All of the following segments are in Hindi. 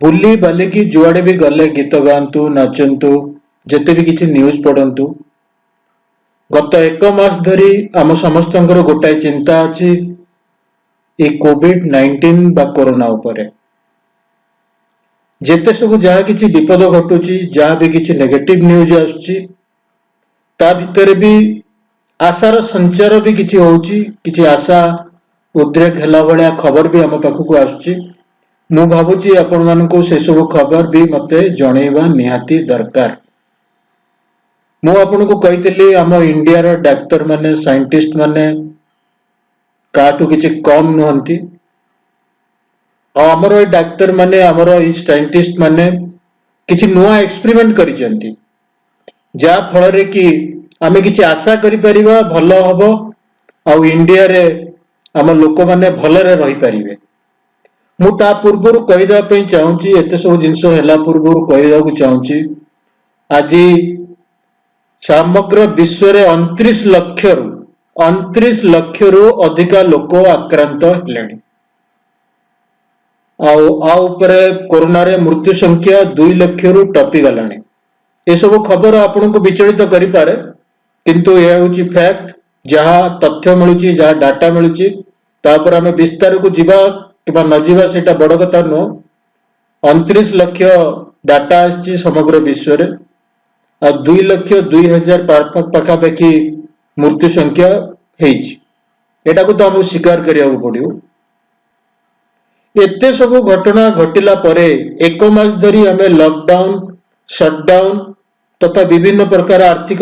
बुली बालिकी जुआड़े भी गले गीत गातु नाचतु जेते भी किसी न्यूज पढ़तु। गत एक मास धरी आम समस्त गोटाए चिंता अच्छी ये कोविड-19 बा कोरोना उपरे। जेते सब जहाँ किसी विपद घटुची जहाँ भी किसी नेगेटिव न्यूज आसुची ता भितर भी आशार संचार भी किसी होउची, किसी आशा उद्रेक हेला भलिया खबर भी आम पाखक आसुची। मु भावुची आपण मानकु से सब खबर भी मते जणेबा निहाती दरकार। मु आपनको कहितली आम इंडिया रो डाक्टर माने साइंटिस्ट माने काटू किछि कम नुहंती। आमर ए डाक्टर माने आमर ए साइंटिस्ट माने किछि नुआ एक्सपेरिमेंट करिसेंती जा फल रे कि आमे किछि आशा करि परिबा भलो हबो आ इंडिया रे आम लोक माने भलरे रही परिबे। मु ता पूर्वरु कहिदा पई चाहूची एते सब जिंस हैला पूर्वरु कहिदा को चाहूची आज समग्र विश्व रे 29 लक्ष रु अधिका लोक आक्रांत हेलेनी। आ उपरे कोरोना रे मृत्यु संख्या 2 लाख रु टपी गलानी। ए सब खबर आपनको विचलित करि पारे किंतु यह होची फैक्ट जहा तथ्य मिलुची जहा डाटा मिलुची तापर हमें विस्तार को जिबा किबा न जिबा सेटा बड़ कथा नो। 29 लाख डाटा आछि समग्र विश्व रे आ 2,02,000 पाखापाखि मृत्यु संख्या हेछि। एटा को तो हम स्वीकार करिया पड़ियो। एते सब घटना घटिला परे एक मास धरी हमें लॉकडाउन शटडाउन तथा विभिन्न प्रकार आर्थिक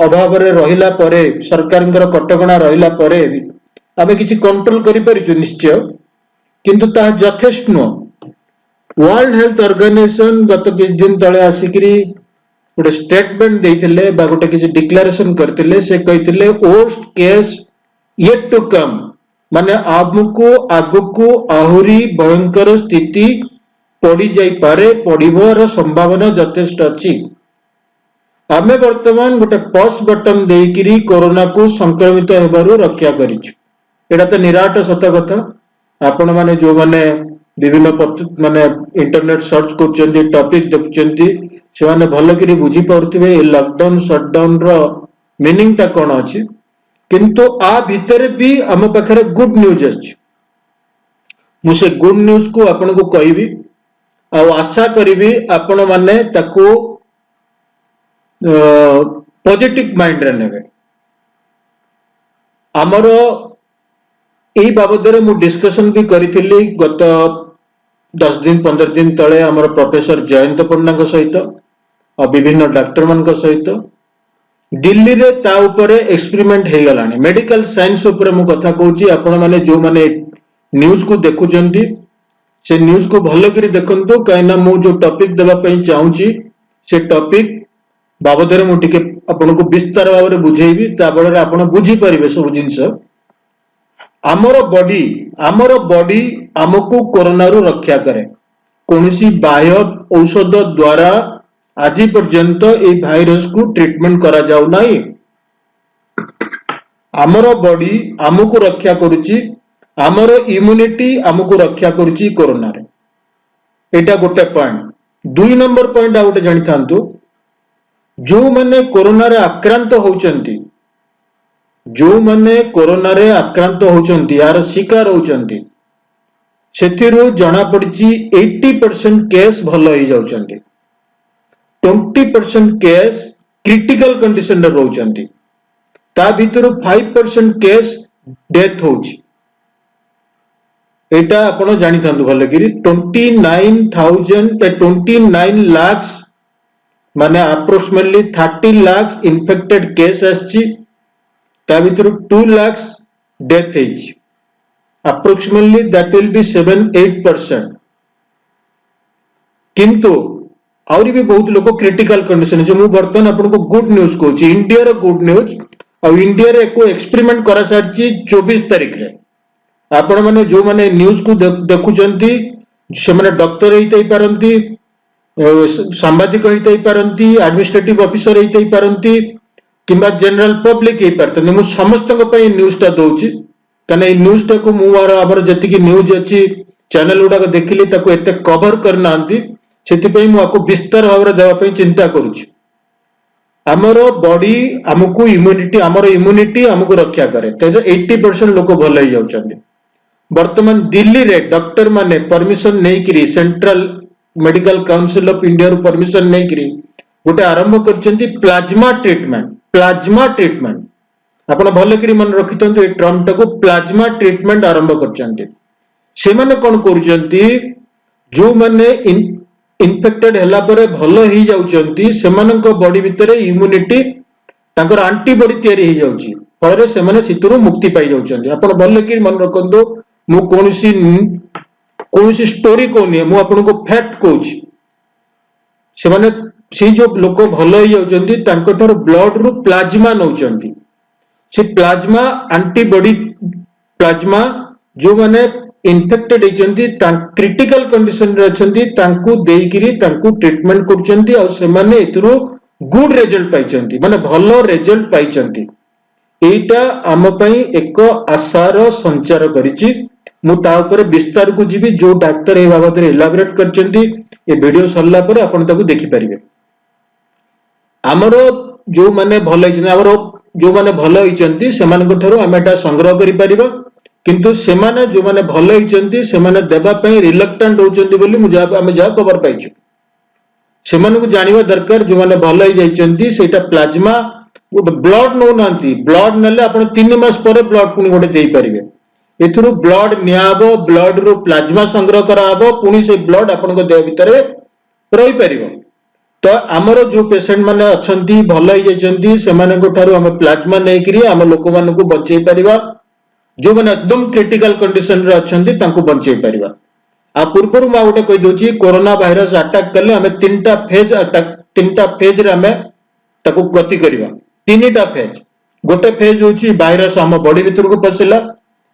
अभाव रे रहिला परे सरकारंकर कटकणा रहिला परे आमे किछि कंट्रोल करि परिछु निश्चय किंतु ता यथेष्ट नो। वर्ल्ड हेल्थ ऑर्गेनाइजेशन गत किछ दिन तळे आसिकरी गोटे स्टेटमेंट देइथिले बा गोटे किछि डिक्लेरेशन करथिले। से कहिथिले worst case yet to come माने आमको आगको आहुरी भयंकर स्थिति पड़ी जाई पारे पड़िबार संभावना यथेष्ट अछि। आमे वर्तमान गोटे पॉज बटन देइकिरी कोरोना को संक्रमित हेबारु रक्षा करिछु। एटा तो निराट सत कथा। आपण माने जो माने विभिन्न माने इंटरनेट सर्च करचंती टॉपिक देखचंती से माने भलो करी बुझी पाउथिबे ए लॉकडाउन शटडाउन रो मीनिंग ता कोन अछि। किंतु आ भीतर भी हम पाखरे गुड न्यूज अछि। मु से गुड न्यूज को आपण को कहिबी आ आशा करिबी आपण माने ताको पॉजिटिव माइंड रे नेबे। हमर एई बाबदरे मु डिस्कशन भी करिथिली गत 10 दिन 15 दिन तळे हमर प्रोफेसर जयंत पन्ना सहित और विभिन्न डॉक्टर मान सहित दिल्ली रे ता ऊपर एक्सपेरिमेंट हे गलानी। मेडिकल साइंस ऊपर मु कथा कहूची आपण माने जो माने न्यूज को देखुचंती से न्यूज को भलो करी देखंतु काइना मु जो टॉपिक देबा पई चाहूची से टॉपिक बाबदरे मु टिके आपण को विस्तार भाबरे बुझेइबी ता बडरे आपण बुझी परिबे सब जिंस। आमर बॉडी आमको कोरोना रु रक्षा करे। कोनसी बाह्य औषध द्वारा आज पर्यंत ए भाइरस को ट्रीटमेंट करा जाउ नाही। आमर बॉडी आमको रक्षा करूची, आमर इम्यूनिटी आमको रक्षा करूची कोरोना रे। एटा गोटे पॉइंट। 2 नंबर पॉइंट आ गोटे जानि थांतु जो माने कोरोना रे आक्रांत होउचंती जो माने कोरोना रे आक्रांत होउचंती यार शिकार होउचंती सेथिरु जणा पड़ची 80% केस भलो हो जाउचंती। 20% केस क्रिटिकल कंडीशन रे रहउचंती। ता भितरु 5% केस डेथ होउची। एटा आपण जानि थांतु भलो करी 29 लाख माने अप्रोक्सीमेटली 30 लाख इन्फेक्टेड केस आछि। ता भितर 2 लाख डेथ हेछि। Approximately that will be 7-8%। किंतु आउरी भी बहुत लोग क्रिटिकल कंडीशन जो मु बर्तन आपन को गुड न्यूज कहूची इंडिया रो गुड न्यूज और इंडिया रे एको एक्सपेरिमेंट करा सारची 24 तारिख रे। आपण माने जो माने न्यूज को देखुचंती से माने डॉक्टर हेतै पारंती, सांबादिक हेतै पारंती, एडमिनिस्ट्रेटिव ऑफिसर हेतै पारंती किंबा जनरल पब्लिक हे पारतन। मु समस्त को पई न्यूज ता दोउची कने न्यूज टा को मु आबर जति की न्यूज अछि चैनल गुड़ाक देखिली ताको एते कवर करना से विस्तार भाव में देवाई चिंता करुच्ची। आमर बॉडी आमको इम्यूनिटी आमर इम्यूनिटी आमको रक्षा करे 80% लोक भल हो जाउछन्ति। वर्तमान दिल्ली रे डॉक्टर माने परमिशन नहीं करी central medical council of India रू परमिशन नहीं करी गोटे आरंभ करछन्ति प्लाज्मा ट्रीटमेंट आपण भल करी मन रखितंतु ए टर्म टाको प्लाज्मा ट्रीटमेंट आरंभ करछन्ति। से माने कोन करूछन्ति जो माने इन्फेक्टेड हला परे भल ही जाउछन्ति सेमानक बॉडी भितरे इम्यूनिटी तांकर एंटीबॉडी तयारी ही जाउछि फଳରେ ସେମାନେ सितुरु मुक्ति पाई जाउछन्ति। आपण भल करी मन रखंदो मु कोनसी स्टोरी कोनी मु आपन को फैक्ट कहूछि से माने से जो लोक भल ही जाउछन्ति तांको ठर ब्लड रु प्लाज्मा नउछन्ति से प्लाज्मा एंटीबॉडी प्लाज्मा जो माने इन्फेक्टेड होइछन्ति क्रिटिकल कंडीशन रे अछन्ति तांकु देइकिरी तांकु ट्रीटमेंट करछन्ति और से माने एतरो गुड रिजल्ट पाइछन्ति माने भलो रिजल्ट पाइछन्ति। एटा आम पई एक आशार संचार करिछि। मु ता ऊपर विस्तार को जीवी जो डाक्टर ए बाबत रे इलाबोरेट करछन्ति ए वीडियो सरला परे आपण ताकु देखि परिबे। हमरो जो माने भलो होइछन्ति हमरो जो माने भलो होइछन्ति सेमानक ठरो हम एटा संग्रह करि परिबा किंतु सेमाने जो माने भलो होइछन्ति सेमाने देबा पई रिलक्टेंट होइछन्ति बोली मु हम जा खबर पाइछु। सेमानकु जानिबा दरकार जो माने भलो होई जाइछन्ति सेटा प्लाज्मा ब्लड नो नांती ब्लड नले आपण 3 मास परे ब्लड पुनी गोटे देई परिबे। एथुरु ब्लड नियाबो ब्लड रो प्लाज्मा संग्रह कराबो पुनी से ब्लड आपण को देह भितरे रहि परिबो। तो हमरो जो पेशेंट माने अछन्ति भलो होई जाइछन्ति सेमानक ठारू हम प्लाज्मा नै करी हम लोक मानकु बचै परिबा जो माने एकदम क्रिटिकल कंडीशन रे अछन्ति तांकु बचै परिबा। आ पूर्वरु मा गोटे कहि दोछि कोरोना वायरस अटैक करले हमें तीनटा फेज रे हमें ताकु गति करबा। तीनटा फेज गोटे फेज होछि वायरस हम बॉडी भीतर को पसिला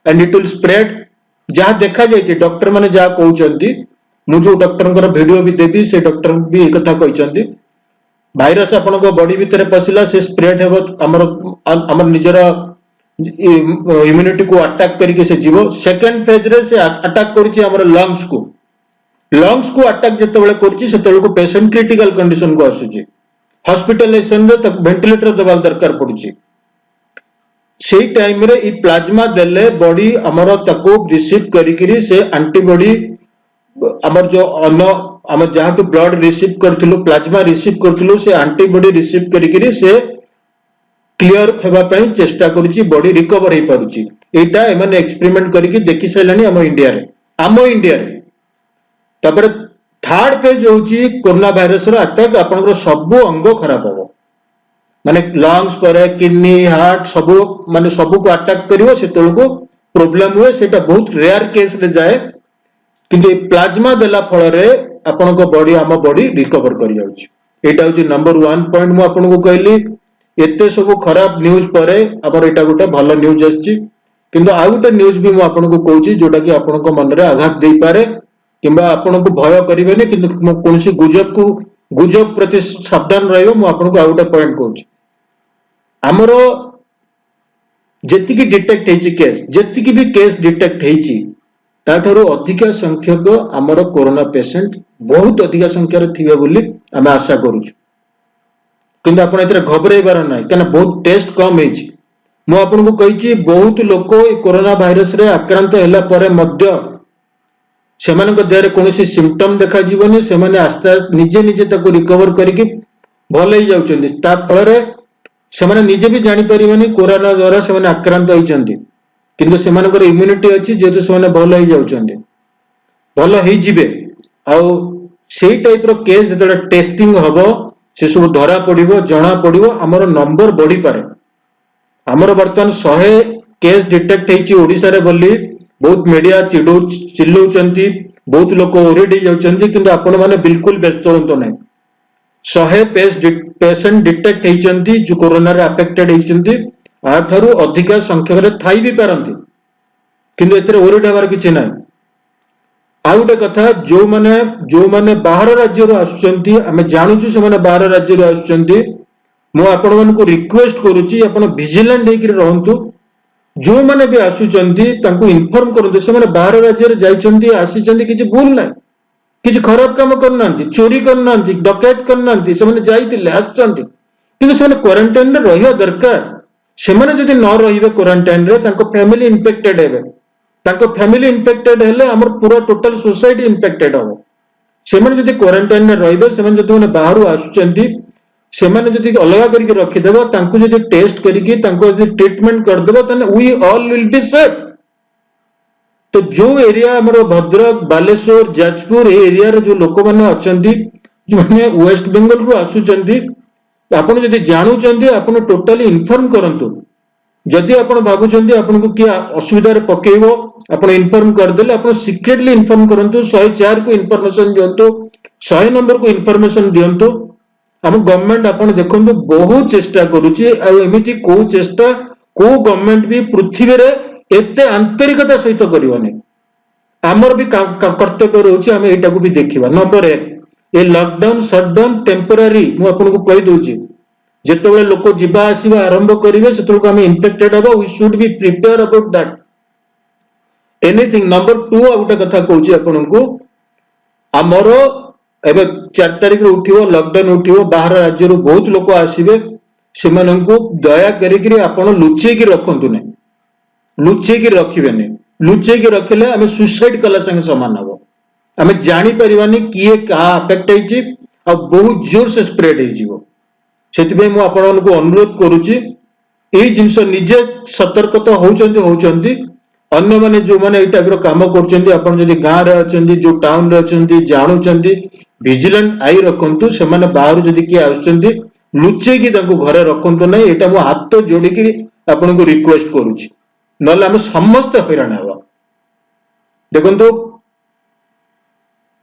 एंड इट विल स्प्रेड जहा देखा जाय डॉक्टर माने जहा कहउछन्ति मु जो डॉक्टरनकर वीडियो भी देबी से डॉक्टर भी एक कथा कहउछन्ति वायरस आपन को बॉडी भीतर पसिला से स्प्रेड हेबो हमर निजरा इम्यूनिटी को अटैक करके से जीवो। सेकंड फेज रे से अटैक करूची हमर लंग्स को अटैक जते बेले करूची सेते बेले को पेशेंट क्रिटिकल कंडीशन को आसुची हॉस्पिटलाइजेशन रे तक वेंटिलेटर दबा दरकार पडुची। सेही टाइम रे ई प्लाज्मा देले बॉडी हमर तको रिसीव करिकरी से एंटीबॉडी हमर जो हमर जहां तो ब्लड रिसीव करथिलु प्लाज्मा रिसीव करथिलु से एंटीबॉडी रिसीव करिकरी से क्लियर हेबा पई चेष्टा करूची बॉडी रिकवर हे पारुची। एटा एमाने एक्सपेरिमेंट करिकि देखि सैलानी हम इंडिया रे तापर थर्ड फेज होची कोरोना वायरस रो अटैक आपनकर सब अंग खराब हो माने लंग्स पर किडनी हार्ट सब माने सब को अटैक करिवो से तळको प्रॉब्लम हुए सेटा बहुत रेयर केस रे जाए किंतु प्लाज्मा देला फल रे आपनको बॉडी हम बॉडी रिकवर करि जाउची। एटा होची नंबर 1 पॉइंट मु आपनको कहली एते सब खराब न्यूज पर आपर एटा गोटे भलो न्यूज आछि किंतु आ गोटे न्यूज भी मु आपनको कहूची जोटा कि आपनको मन रे आघात देई पारे किंबा आपनको भय करिवेनी किंतु कोनसी गुजब प्रति सावधान रहइबो। मु आपनको आ गोटे पॉइंट कहूची हमरो जेतिकी डिटेक्ट हेची केस जेतिकी भी केस डिटेक्ट हेची ताठारो अधिक संख्यक हमरो कोरोना पेशेंट बहुत अधिक संख्या रे थिबे बोली हम आशा करूछु किंतु आपण एतरे घबराइबार नाही कना बहुत टेस्ट कम हेची। मु आपनको कहिची बहुत लोक कोरोना वायरस रे आक्रांत हैला परे मध्य सेमानक देहरे कोनोसी सिम्पटम देखा जीवनी सेमाने आस्ते निजे निजे ताको रिकवर करिकि भल ही जाउछन्ति ता फଳରେ सेमाने निजे भी जानि परिबनी कोरोना द्वारा सेमाने आक्रांत होइछन्ति किंतु सेमानकर इम्यूनिटी अछि जेतु सेमाने भल ही जाउछन्ति भल ही जिवे आ सेही टाइप रो केस जेतडा टेस्टिंग हबो से सब धरा पड़िबो जना पड़िबो हमर नंबर बढ़ी पारे। हमर वर्तमान 100 केस डिटेक्ट हेची ओडिसा रे बोली बहुत मीडिया चिल्लौचंती बहुत लोक ओरिड हो जाउचंती किंतु आपण माने बिल्कुल व्यस्त होंतो नै 100 पेशेंट डिटेक्ट हेचंती जो कोरोना रे अफेक्टेड हेचंती आ थारु अधिक संख्यक रे थाई भी पारंती किंतु एतरे ओरिड हबार किछि नै। आ गोटे कथा जो माने बाहर राज्य रो आसुचंती हमें जानूछु से माने बाहर राज्य रो आसुचंती मु आपण मन को रिक्वेस्ट करूची आपण विजिलेंट हेकि रहंतु जो माने भी आसुचंती तांको इन्फॉर्म करंतु से माने बाहर राज्य रे जाइचंती आसीचंती किछि भूल नै किछि खराब काम करनांती चोरी करनांती डकैत करनांती से माने जाइतिले आसचंती किंतु से माने क्वारंटाइन रे रहिया दरकार से माने जदि न रहिबे क्वारंटाइन रे तांको फैमिली इन्फेक्टेड हेबे तांको फैमिली इन्फेक्टेड हेले हमर पूरा टोटल सोसाइटी इन्फेक्टेड हो से माने जदि क्वारंटाइन रे रहिबे से माने जदि माने बाहरु आसुचंती से माने जदि अलगा करके रखिदेबा तांको जदि टेस्ट करके तांको जदि ट्रीटमेंट करदेबा तने we all will be safe तो जो एरिया हमर भद्रक बालेश्वर जाजपुर ए एरिया रे जो लोक माने अछंती जो माने वेस्ट बंगाल रु आसुचंती आपण जदि जानूचंती आपण टोटली इन्फॉर्म करंतु जदि आपण भाबुचंती आपण को किया असुविधा रे पकेइबो आपण इन्फॉर्म कर देले आपण सीक्रेटली इन्फॉर्म करंतु 104 को इन्फॉर्मेशन दियंतु 100 नंबर को इन्फॉर्मेशन दियंतु हम गवर्नमेंट आपण देखंतु बहुत चेष्टा करूची आ एमिति को चेष्टा को गवर्नमेंट भी पृथ्वी रे एते आंतरिकता सहित करिवने हमर भी कर्तव्य रहउची हम एटा को भी देखिबा नंबर 1 ए लॉकडाउन शटडाउन टेम्पररी मु आपन को कहि दोची जेतेबेले लोक जिबा आसीबा आरंभ करिवे सेतुक हम इन्फेक्टेड हबो we should be prepare about that anything number 2 आ गुटे कथा कहउची आपन को हमरो एबे 4 तारिख रे उठिबो लॉकडाउन उठिबो बाहर राज्य रो बहुत लोक आसीबे सेमानंको दया करिकरी आपण लुचै की रखंतु नै लुचै की रखिबेने लुचै की रखले हमें सुसाइड कला संगे समान हबो हमें जानी परिवानी किए कहा अफेक्ट होइची आ बहुत जोर से स्प्रेड होइजीवो सेतिबे मु आपण को अनुरोध करूची एई जिंस निजे सतर्कता होउचंदी अन्य माने जो माने एई टाइप रो काम करचंदी आपण जदी गां रे अचंदी जो टाउन रे अचंदी जानूचंदी विजिलेंट आई रखंतु से माने बाहर जदी कि आउचंदी लुचै की तांको घरे रखंतु नै एटा मु हाथ जोडी की आपण को रिक्वेस्ट करूची नले हम समस्त हैरान हबा देखंतु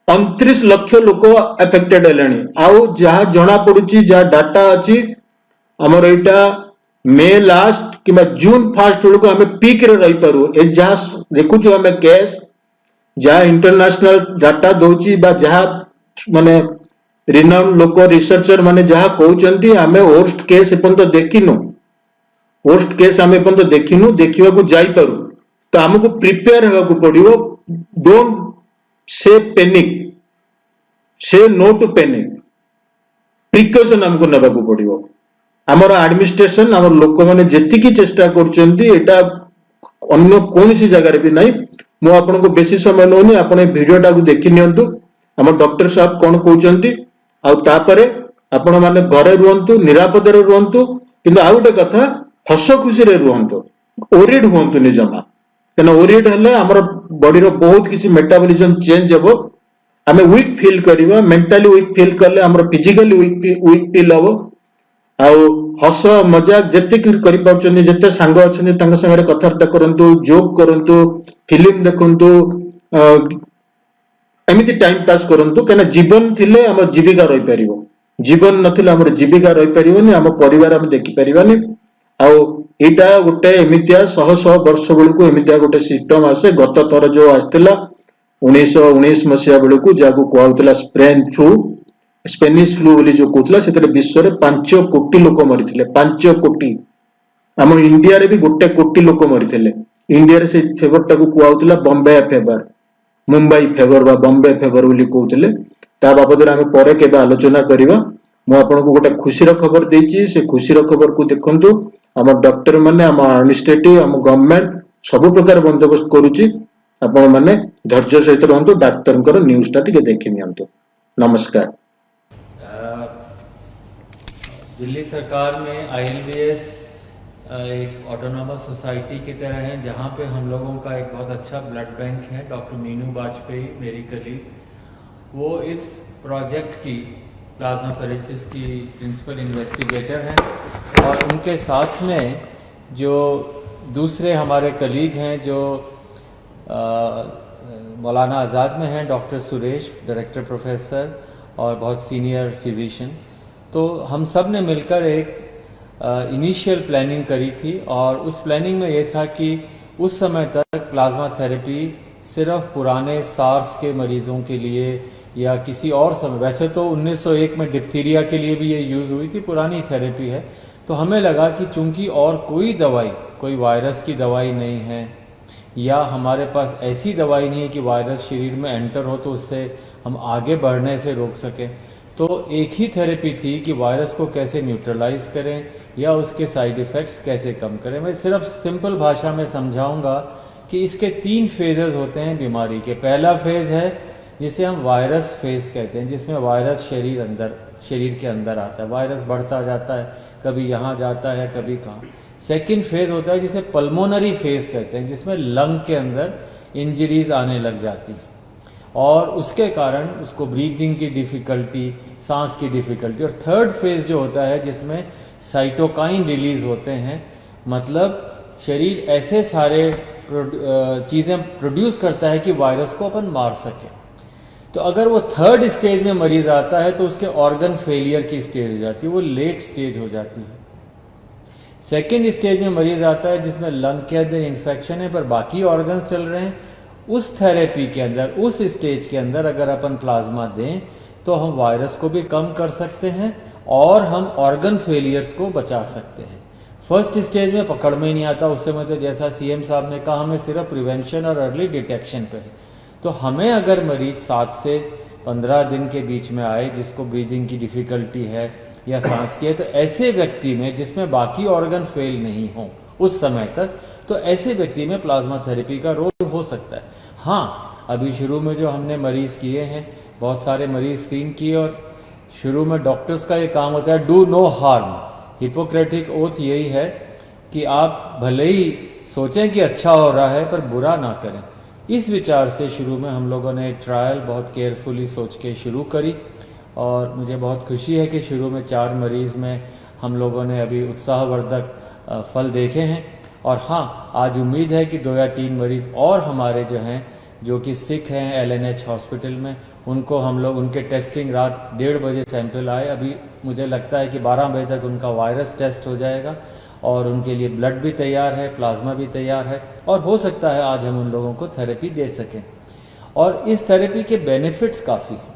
29 लाख लोक अफेक्टेड हेलानी आउ जहा जना पडुची जहा डाटा अछि हमर एटा मे लास्ट किबा जून फर्स्ट को हमें पीक रे रही पारू ए जहा देखु जो हमें केस जहा इंटरनेशनल डाटा दोची बा जहा माने रिनाउंड लोक रिसर्चर माने जहा कहउचंती हमें वर्स्ट केस एपन तो देखिनु वर्स्ट केस हमें एपन तो देखिनु देखिबा को जाई पारू तो हमको प्रिपेयर हेबा को पडियो डोंट से पैनिक से नो टू पैनिक प्रिकॉशन हमको नेबा को पडियो हमर एडमिनिस्ट्रेशन हमर लोक माने जेति की चेष्टा करचंती एटा अन्य कोनसी जगह रे भी नहीं मु आपन को बेसी समय नोनी आपन ए वीडियोटा को देखि नियंतु हमर डॉक्टर साहब कोन कहउचंती आ तापरे आपण माने घरे रुहंतु निरापद रे रुहंतु किंतु आ गोटे कथा हस खुशी रे रुहंतु ओरिड हुंतु नि जमा कना ओरिड हले हमर बॉडी रो बहुत किसी मेटाबॉलिज्म चेंज हेबो हमें वीक फील करिवा मेंटली वीक फील करले हमर फिजिकली वीक फील हबो आ हस मजाक जति करि पाउचनी जते संग अछनी तंग संगे कथार्ता करंतु जोक करंतु फिल्म देखंतु एमिति टाइम पास करंतु कना जीवन थिले हमर जीविका रहि परिबो जीवन नथिले हमर जीविका रहि परिबोनी हम परिवार हम देखि परिबानी आ एटा गोटे एमितिया 100 वर्ष बेलू एमितिया गोटे सिस्टम आसे गत थर जो आसला 1919 मसीहा बेलू जहाँ कहला स्पेनिश फ्लू बोली जो कहला से विश्व में 5 कोटी लोक मरी 5 कोटी आम इंडिया रे भी 1 कोटी लोक मरी इंडिया रे से फेवर टाकू कहला बॉम्बे फेवर मुंबई फेवर बा बॉम्बे फेवर बोली कहते ता बाबद आम पर केबे आलोचना करबा मु आपन को गोटे खुशीर खबर देछि से खुशीर खबर को देखंतु हम डॉक्टर माने हम एडमिनिस्ट्रेटिव हम गवर्नमेंट सब प्रकार बंदोबस्त करूची आपण माने धैर्य सहित रहंतु डाक्टरकर न्यूज टा टिके देखि नियंतु नमस्कार दिल्ली सरकार में ILBS एक ऑटोनॉमस सोसाइटी की तरह है जहाँ पे हम लोगों का एक बहुत अच्छा ब्लड बैंक है डॉक्टर मीनू वाजपेयी मेरी कलीग वो इस प्रोजेक्ट की प्लाज्माफेरेसिस की प्रिंसिपल इन्वेस्टिगेटर हैं और उनके साथ में जो दूसरे हमारे कलीग हैं जो मौलाना आज़ाद में हैं डॉक्टर सुरेश डायरेक्टर प्रोफेसर और बहुत सीनियर फिजिशियन तो हम सब ने मिलकर एक इनिशियल प्लानिंग करी थी और उस प्लानिंग में ये था कि उस समय तक प्लाज्मा थेरेपी सिर्फ पुराने सार्स के मरीज़ों के लिए या किसी और समय वैसे तो 1901 में डिप्थीरिया के लिए भी ये यूज़ हुई थी पुरानी थेरेपी है तो हमें लगा कि चूंकि और कोई दवाई कोई वायरस की दवाई नहीं है या हमारे पास ऐसी दवाई नहीं है कि वायरस शरीर में एंटर हो तो उससे हम आगे बढ़ने से रोक सकें। तो एक ही थेरेपी थी कि वायरस को कैसे न्यूट्रलाइज करें या उसके साइड इफ़ेक्ट्स कैसे कम करें। मैं सिर्फ सिंपल भाषा में समझाऊंगा कि इसके 3 फेजेस होते हैं बीमारी के। पहला फेज़ है जिसे हम वायरस फेज़ कहते हैं, जिसमें वायरस शरीर के अंदर आता है, वायरस बढ़ता जाता है, कभी यहाँ जाता है कभी कहाँ। सेकंड फेज़ होता है जिसे पल्मोनरी फेज़ कहते हैं, जिसमें लंग के अंदर इंजरीज आने लग जाती हैं और उसके कारण उसको ब्रीदिंग की डिफ़िकल्टी, सांस की डिफ़िकल्टी। और थर्ड फेज़ जो होता है जिसमें साइटोकाइन रिलीज होते हैं, मतलब शरीर ऐसे सारे चीज़ें प्रोड्यूस करता है कि वायरस को अपन मार सके। तो अगर वो थर्ड स्टेज में मरीज आता है तो उसके ऑर्गन फेलियर की स्टेज हो जाती है, वो लेट स्टेज हो जाती है। सेकेंड स्टेज में मरीज आता है जिसमें लंग के अंदर इन्फेक्शन है पर बाकी ऑर्गन्स चल रहे हैं। उस थेरेपी के अंदर, उस स्टेज के अंदर अगर अपन प्लाज्मा दें तो हम वायरस को भी कम कर सकते हैं और हम ऑर्गन फेलियर्स को बचा सकते हैं। फर्स्ट स्टेज में पकड़ में ही नहीं आता, उस समय तो जैसा सीएम साहब ने कहा हमें सिर्फ प्रिवेंशन और अर्ली डिटेक्शन पे है। तो हमें अगर मरीज 7 से 15 दिन के बीच में आए जिसको ब्रीदिंग की डिफ़िकल्टी है या सांस की है, तो ऐसे व्यक्ति में जिसमें बाकी ऑर्गन फेल नहीं हो उस समय तक, तो ऐसे व्यक्ति में प्लाज्मा थेरेपी का रोल हो सकता है। हाँ, अभी शुरू में जो हमने मरीज किए हैं, बहुत सारे मरीज स्क्रीन किए और शुरू में डॉक्टर्स का ये काम होता है do no harm. Hippocratic oath यही है कि आप भले ही सोचें कि अच्छा हो रहा है पर बुरा ना करें। इस विचार से शुरू में हम लोगों ने ट्रायल बहुत केयरफुली सोच के शुरू करी और मुझे बहुत खुशी है कि शुरू में 4 मरीज़ में हम लोगों ने अभी उत्साहवर्धक फल देखे हैं। और हाँ, आज उम्मीद है कि 2 या 3 मरीज़ और हमारे जो हैं, जो कि सिक हैं एलएनएच हॉस्पिटल में, उनको हम लोग उनके टेस्टिंग रात 1:30 बजे सैंपल आए। अभी मुझे लगता है कि 12 बजे तक उनका वायरस टेस्ट हो जाएगा और उनके लिए ब्लड भी तैयार है, प्लाज्मा भी तैयार है और हो सकता है आज हम उन लोगों को थेरेपी दे सकें। और इस थेरेपी के बेनिफिट्स काफ़ी हैं।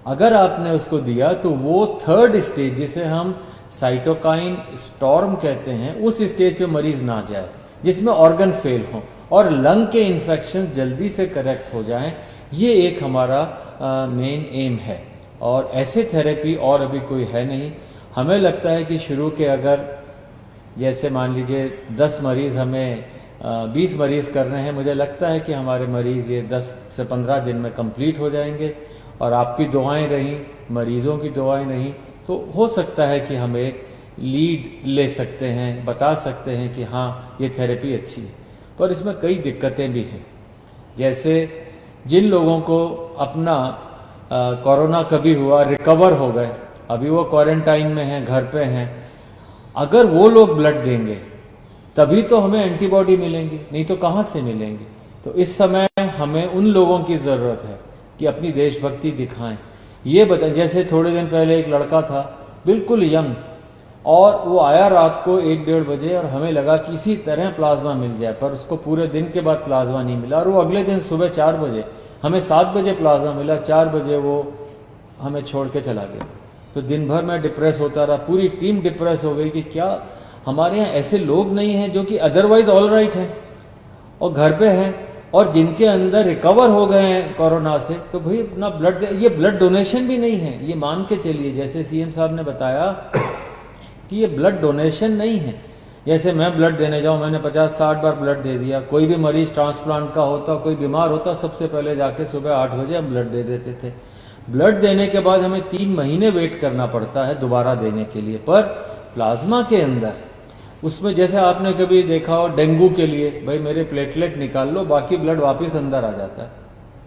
अगर आपने उसको दिया तो वो थर्ड स्टेज जिसे हम साइटोकाइन स्टॉर्म कहते हैं, उस स्टेज पे मरीज ना जाए जिसमें ऑर्गन फेल हो और लंग के इन्फेक्शन जल्दी से करेक्ट हो जाएं। ये एक हमारा मेन एम है और ऐसे थेरेपी और अभी कोई है नहीं। हमें लगता है कि शुरू के अगर जैसे मान लीजिए 10 मरीज़ हमें 20 मरीज़ करने हैं, मुझे लगता है कि हमारे मरीज़ ये 10 से 15 दिन में कंप्लीट हो जाएंगे और आपकी दुआएं रहीं, मरीज़ों की दुआएं नहीं, तो हो सकता है कि हम एक लीड ले सकते हैं, बता सकते हैं कि हाँ ये थेरेपी अच्छी है। पर इसमें कई दिक्कतें भी हैं, जैसे जिन लोगों को अपना कोरोना कभी हुआ, रिकवर हो गए, अभी वो क्वारंटाइन में हैं, घर पे हैं, अगर वो लोग ब्लड देंगे तभी तो हमें एंटीबॉडी मिलेंगी, नहीं तो कहाँ से मिलेंगी। तो इस समय हमें उन लोगों की ज़रूरत है कि अपनी देशभक्ति दिखाएं। ये बताएं, जैसे थोड़े दिन पहले एक लड़का था बिल्कुल यंग और वो आया रात को 1-1:30 बजे और हमें लगा कि इसी तरह प्लाज्मा मिल जाए, पर उसको पूरे दिन के बाद प्लाज्मा नहीं मिला और वो अगले दिन सुबह 4 बजे, हमें 7 बजे प्लाज्मा मिला, 4 बजे वो हमें छोड़ के चला गया। तो दिन भर मैं डिप्रेस होता रहा, पूरी टीम डिप्रेस हो गई कि क्या हमारे यहाँ ऐसे लोग नहीं हैं जो कि अदरवाइज ऑल राइट हैं और घर पे हैं और जिनके अंदर रिकवर हो गए हैं कोरोना से, तो भाई अपना ब्लड, ये ब्लड डोनेशन भी नहीं है, ये मान के चलिए जैसे सीएम साहब ने बताया कि ये ब्लड डोनेशन नहीं है। जैसे मैं ब्लड देने जाऊं, मैंने 50-60 बार ब्लड दे दिया, कोई भी मरीज ट्रांसप्लांट का होता, कोई बीमार होता, सबसे पहले जाके सुबह 8 बजे हम ब्लड दे देते थे। ब्लड देने के बाद हमें 3 महीने वेट करना पड़ता है दोबारा देने के लिए। पर प्लाज्मा के अंदर उसमें जैसे आपने कभी देखा हो डेंगू के लिए, भाई मेरे प्लेटलेट निकाल लो, बाकी ब्लड वापस अंदर आ जाता है।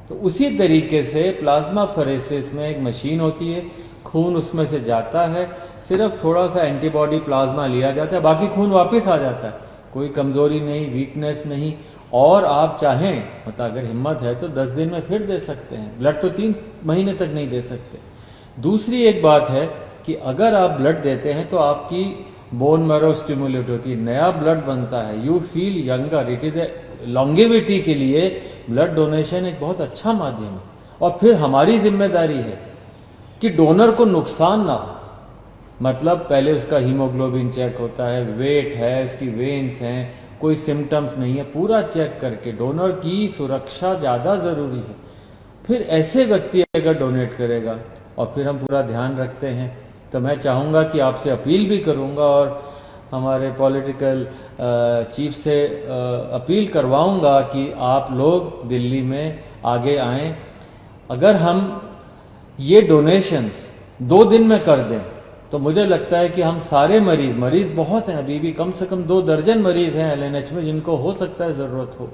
तो उसी तरीके से प्लाज्मा फेरेसिस में एक मशीन होती है, खून उसमें से जाता है, सिर्फ थोड़ा सा एंटीबॉडी प्लाज्मा लिया जाता है, बाकी खून वापस आ जाता है, कोई कमजोरी नहीं, वीकनेस नहीं। और आप चाहें मतलब अगर हिम्मत है तो 10 दिन में फिर दे सकते हैं ब्लड, तो 3 महीने तक नहीं दे सकते। दूसरी एक बात है कि अगर आप ब्लड देते हैं तो आपकी बोन मैरो स्टिमुलेट होती है, नया ब्लड बनता है, you feel younger, it is a longevity के लिए ब्लड डोनेशन एक बहुत अच्छा माध्यम है। और फिर हमारी जिम्मेदारी है कि डोनर को नुकसान ना हो। मतलब पहले उसका हीमोग्लोबिन चेक होता है, वेट है, उसकी वेन्स हैं, कोई सिम्टम्स नहीं है, पूरा चेक करके डोनर की सुरक्षा ज़्यादा ज़रूरी है। फिर ऐसे व्यक्ति अगर डोनेट करेगा और फिर हम पूरा ध्यान रखते हैं, तो मैं चाहूँगा कि आपसे अपील भी करूँगा और हमारे पॉलिटिकल चीफ से अपील करवाऊँगा कि आप लोग दिल्ली में आगे आएँ। अगर हम ये डोनेशंस 2 दिन में कर दें तो मुझे लगता है कि हम सारे मरीज बहुत हैं, अभी भी कम से कम 2 दर्जन मरीज हैं LNH में जिनको हो सकता है ज़रूरत हो।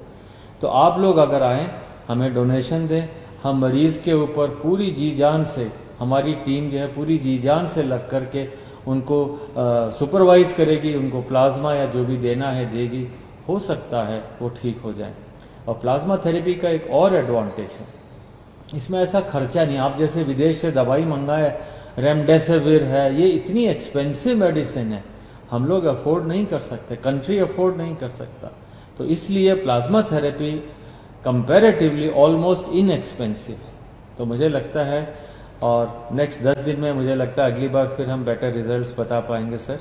तो आप लोग अगर आएँ, हमें डोनेशन दें, हम मरीज़ के ऊपर पूरी जी जान से, हमारी टीम जो है पूरी जी जान से लग कर के उनको सुपरवाइज़ करेगी, उनको प्लाज्मा या जो भी देना है देगी, हो सकता है वो ठीक हो जाए। और प्लाज्मा थेरेपी का एक और एडवांटेज है, इसमें ऐसा खर्चा नहीं। आप जैसे विदेश से दवाई मंगाए, रेमडेसिविर है, ये इतनी एक्सपेंसिव मेडिसिन है, हम लोग अफोर्ड नहीं कर सकते, कंट्री अफोर्ड नहीं कर सकता। तो इसलिए plasma therapy comparatively almost inexpensive है। तो मुझे लगता है, और नेक्स्ट 10 दिन में मुझे लगता है अगली बार फिर हम बेटर रिजल्ट्स बता पाएंगे सर।